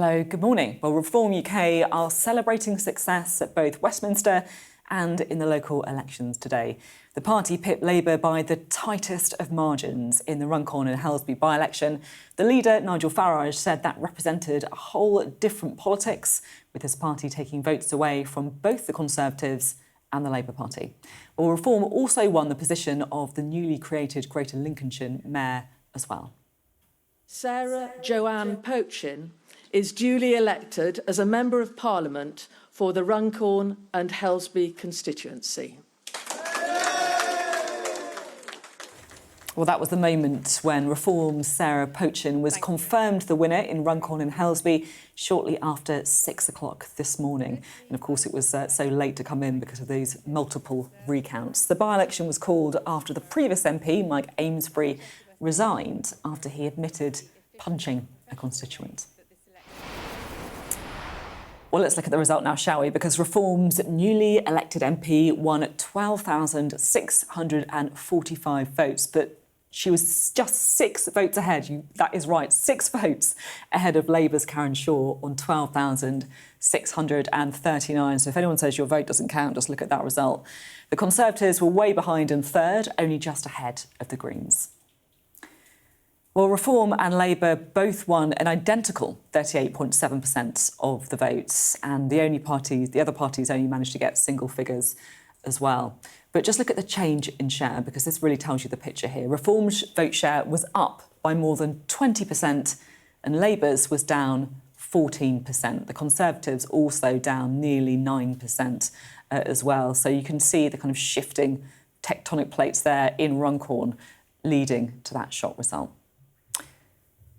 Hello, good morning. Well, Reform UK are celebrating success at both Westminster and in the local elections today. The party pipped Labour by the tightest of margins in the Runcorn and Helsby by-election. The leader, Nigel Farage, said that represented a whole different politics, with his party taking votes away from both the Conservatives and the Labour Party. Well, Reform also won the position of the newly created Greater Lincolnshire mayor as well. Sarah Pochin is duly elected as a Member of Parliament for the Runcorn and Helsby constituency. Well, that was the moment when Reform's Sarah Pochin was confirmed the winner in Runcorn and Helsby shortly after 6 o'clock this morning. And of course, it was so late to come in because of those multiple recounts. The by-election was called after the previous MP, Mike Amesbury, resigned after he admitted punching a constituent. Well, let's look at the result now, shall we? Because Reform's newly elected MP won 12,645 votes, but she was just 6 votes ahead. That is right, 6 votes ahead of Labour's Karen Shaw on 12,639. So if anyone says your vote doesn't count, just look at that result. The Conservatives were way behind in third, only just ahead of the Greens. Well, Reform and Labour both won an identical 38.7% of the votes, and the other parties only managed to get single figures as well. But just look at the change in share, because this really tells you the picture here. Reform's vote share was up by more than 20%, and Labour's was down 14%. The Conservatives also down nearly 9% as well. So you can see the kind of shifting tectonic plates there in Runcorn, leading to that shock result.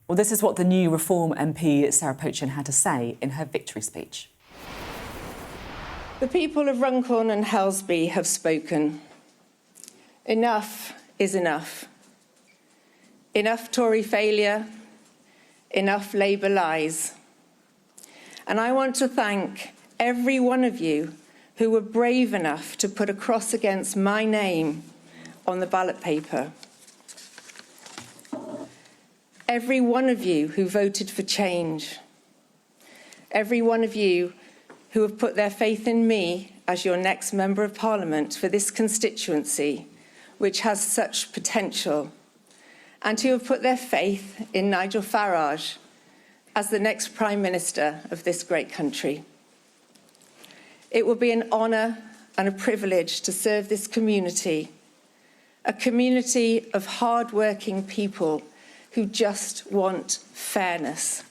Well, this is what the new Reform MP, Sarah Pochin, had to say in her victory speech. The people of Runcorn and Helsby have spoken. Enough is enough. Enough Tory failure, enough Labour lies. And I want to thank every one of you who were brave enough to put a cross against my name on the ballot paper. Every one of you who voted for change. Every one of you who have put their faith in me as your next Member of Parliament for this constituency, which has such potential, and who have put their faith in Nigel Farage as the next Prime Minister of this great country. It will be an honour and a privilege to serve this community, a community of hard-working people who just want fairness.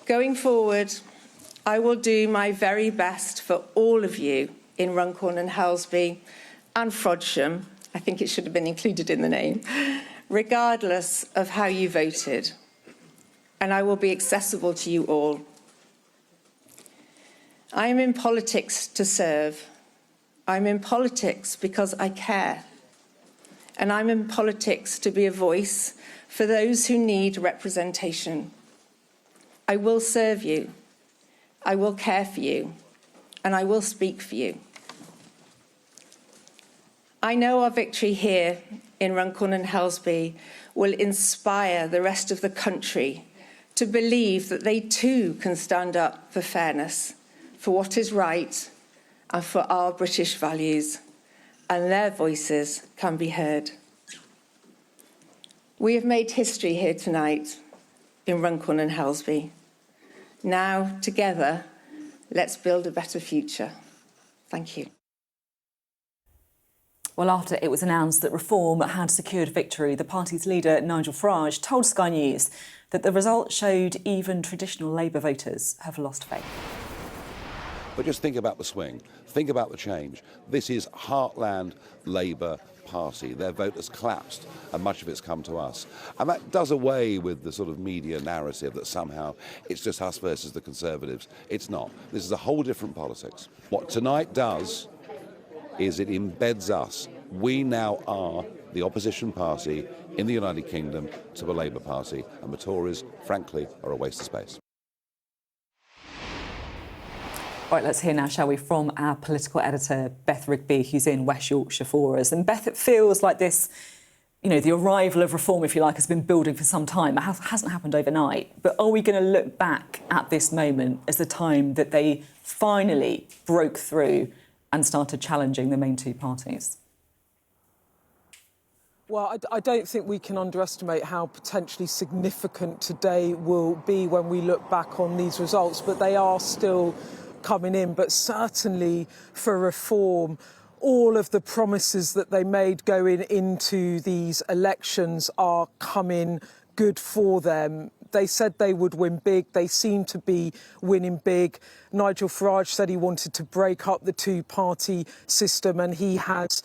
Going forward, I will do my very best for all of you in Runcorn and Helsby and Frodsham. I think it should have been included in the name, regardless of how you voted. And I will be accessible to you all. I am in politics to serve. I'm in politics because I care. And I'm in politics to be a voice for those who need representation. I will serve you, I will care for you, and I will speak for you. I know our victory here in Runcorn and Helsby will inspire the rest of the country to believe that they too can stand up for fairness, for what is right, and for our British values, and their voices can be heard. We have made history here tonight in Runcorn and Helsby. Now, together, let's build a better future. Thank you. Well, after it was announced that Reform had secured victory, the party's leader, Nigel Farage, told Sky News that the result showed even traditional Labour voters have lost faith. But just think about the swing. Think about the change. This is heartland Labour Party. Their vote has collapsed and much of it's come to us. And that does away with the sort of media narrative that somehow it's just us versus the Conservatives. It's not. This is a whole different politics. What tonight does is it embeds us. We now are the opposition party in the United Kingdom to the Labour Party, and the Tories, frankly, are a waste of space. Right, let's hear now, shall we, from our political editor, Beth Rigby, who's in West Yorkshire for us. And Beth, it feels like this the arrival of reform, if you like, has been building for some time. It hasn't happened overnight. But are we going to look back at this moment as the time that they finally broke through and started challenging the main two parties? Well, I don't think we can underestimate how potentially significant today will be when we look back on these results, but they are still coming in. But certainly for reform, all of the promises that they made going into these elections are coming good for them. They said they would win big. They seem to be winning big. Nigel Farage said he wanted to break up the two-party system, and he has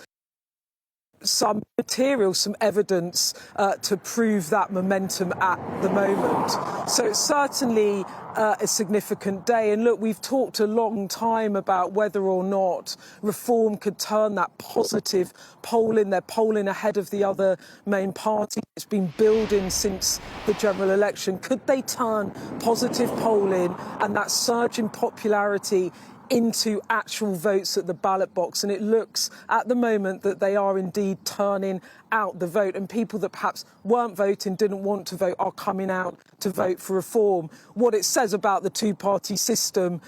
some material, some evidence to prove that momentum at the moment. So it's certainly a significant day. And look, we've talked a long time about whether or not reform could turn that positive polling. They're polling ahead of the other main party. It's been building since the general election. Could they turn positive polling and that surge in popularity into actual votes at the ballot box? And it looks at the moment that they are indeed turning out the vote, and people that perhaps weren't voting, didn't want to vote, are coming out to vote for reform. What it says about the two-party system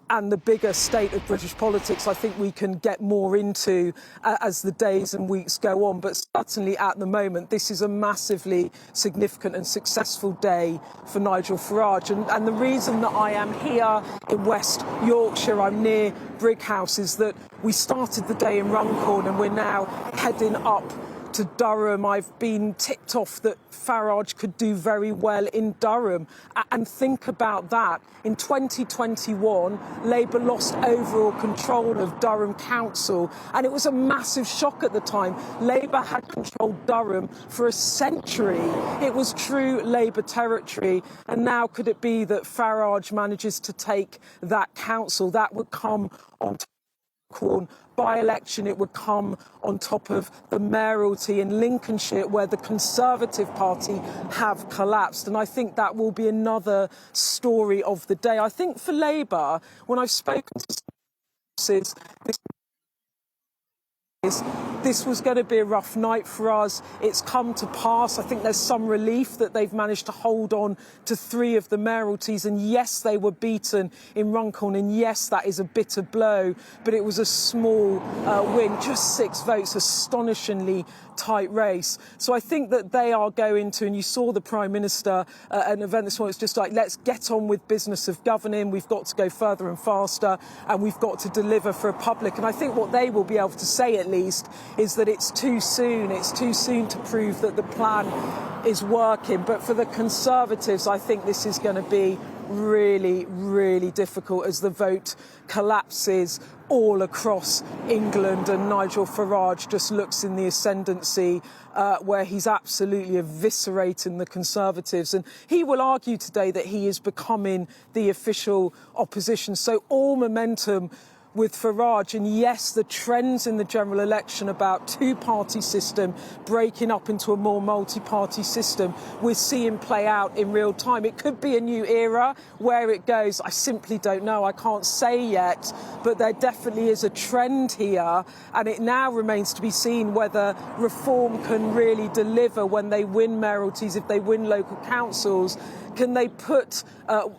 and the bigger state of British politics, I think we can get more into as the days and weeks go on. But certainly at the moment, this is a massively significant and successful day for Nigel Farage. And the reason that I am here in West Yorkshire, I'm near Brighouse, is that we started the day in Runcorn and we're now heading up to Durham. I've been tipped off that Farage could do very well in Durham. And think about that. In 2021, Labour lost overall control of Durham Council, and it was a massive shock at the time. Labour had controlled Durham for a century. It was true Labour territory. And now could it be that Farage manages to take that council? That would come on Runcorn by-election. It would come on top of the mayoralty in Lincolnshire, where the Conservative Party have collapsed. And I think that will be another story of the day. I think for Labour, when I've spoken to sources, this was going to be a rough night for us. It's come to pass. I think there's some relief that they've managed to hold on to 3 of the mayoralties. And yes, they were beaten in Runcorn. And yes, that is a bitter blow. But it was a small win, just 6 votes, astonishingly tight race. So I think that they are going to, and you saw the Prime Minister at an event this morning, it's just like, let's get on with business of governing. We've got to go further and faster, and we've got to deliver for a public. And I think what they will be able to say, at least, is that it's too soon. It's too soon to prove that the plan is working. But for the Conservatives, I think this is going to be really, really difficult as the vote collapses all across England, and Nigel Farage just looks in the ascendancy where he's absolutely eviscerating the Conservatives. And he will argue today that he is becoming the official opposition. So all momentum with Farage. And yes, the trends in the general election about two-party system breaking up into a more multi-party system, we're seeing play out in real time. It could be a new era. Where it goes, I simply don't know. I can't say yet, but there definitely is a trend here, and it now remains to be seen whether reform can really deliver when they win mayoralties, if they win local councils. Can they put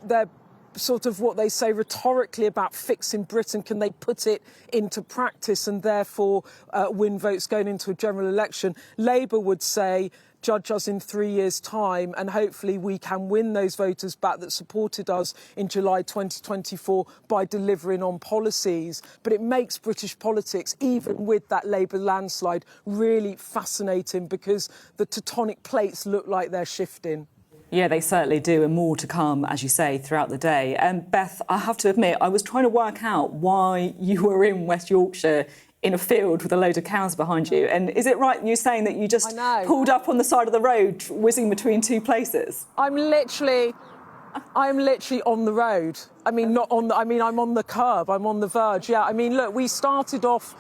their sort of what they say rhetorically about fixing Britain, can they put it into practice and therefore win votes going into a general election? Labour would say, judge us in 3 years' time, and hopefully we can win those voters back that supported us in July 2024 by delivering on policies. But it makes British politics, even with that Labour landslide, really fascinating, because the tectonic plates look like they're shifting. Yeah, they certainly do, and more to come, as you say, throughout the day. And Beth, I have to admit, I was trying to work out why you were in West Yorkshire in a field with a load of cows behind you. And is it right you're saying that you just pulled up on the side of the road, whizzing between 2 places? I'm literally on the road. I mean, not on the, I mean, I'm on the curb. I'm on the verge. Yeah, I mean, look, we started off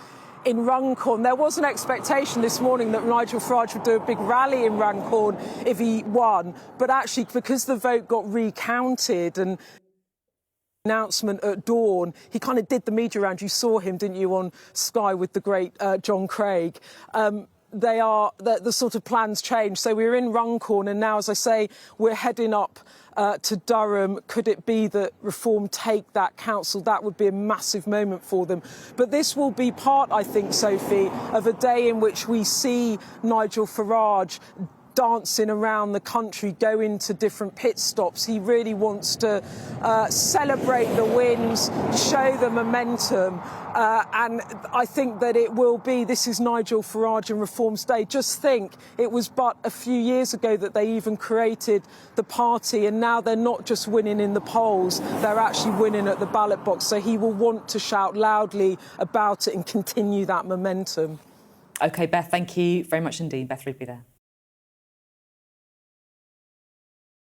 in Runcorn. There was an expectation this morning that Nigel Farage would do a big rally in Runcorn if he won, but actually, because the vote got recounted and announcement at dawn, he kind of did the media round. You saw him, didn't you, on Sky with the great John Craig. they are the sort of plans change. So we're in Runcorn, and now, as I say, we're heading up to Durham. Could it be that Reform take that council? That would be a massive moment for them. But this will be part, I think, Sophie, of a day in which we see Nigel Farage dancing around the country, going to different pit stops. He really wants to celebrate the wins, show the momentum, and I think that it will be, this is Nigel Farage and Reform's day. Just think, it was but a few years ago that they even created the party, and now they're not just winning in the polls, they're actually winning at the ballot box. So he will want to shout loudly about it and continue that momentum. OK, Beth, thank you very much indeed. Beth Rigby there.